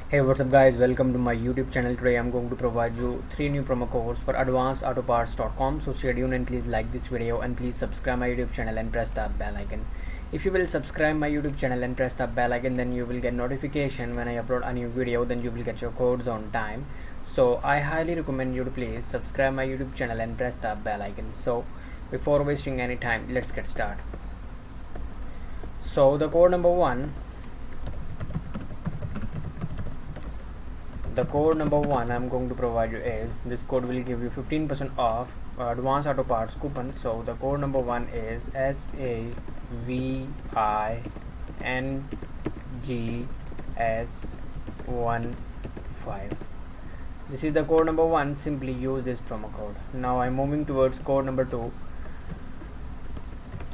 Hey, what's up guys, welcome to my YouTube channel. Today I'm going to provide you 3 new promo codes for advancedautoparts.com. So stay tuned and please like this video and please subscribe my YouTube channel and press the bell icon. If you will subscribe my YouTube channel and press the bell icon, then you will get notification when I upload a new video, then you will get your codes on time. So I highly recommend you to please subscribe my YouTube channel and press the bell icon. So before wasting any time, let's get started. So the code number one I'm going to provide you is, this code will give you 15% off advanced auto parts coupon. So the code number one is SAVINGS15. This is the code number one. Simply use this promo code. Now I'm moving towards code number two.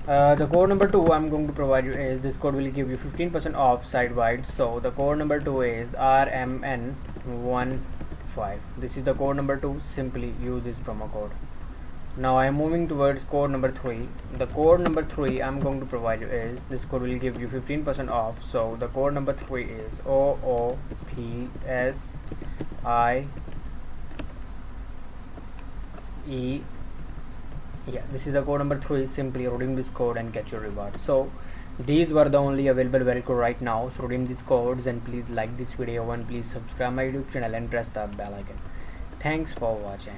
The code number two I'm going to provide you is, this code will give you 15% off site-wide. So the code number two is RMN15. This is the code number two. Simply use this promo code. Now I am moving towards code number three. The code number three I'm going to provide you is, this code will give you 15% off. So the code number three is OOPSIE. Yeah, this is the code number 3. Simply redeem this code and get your reward. So these were the only available very code right now. So redeem these codes and please like this video and please subscribe my YouTube channel and press the bell icon. Thanks for watching.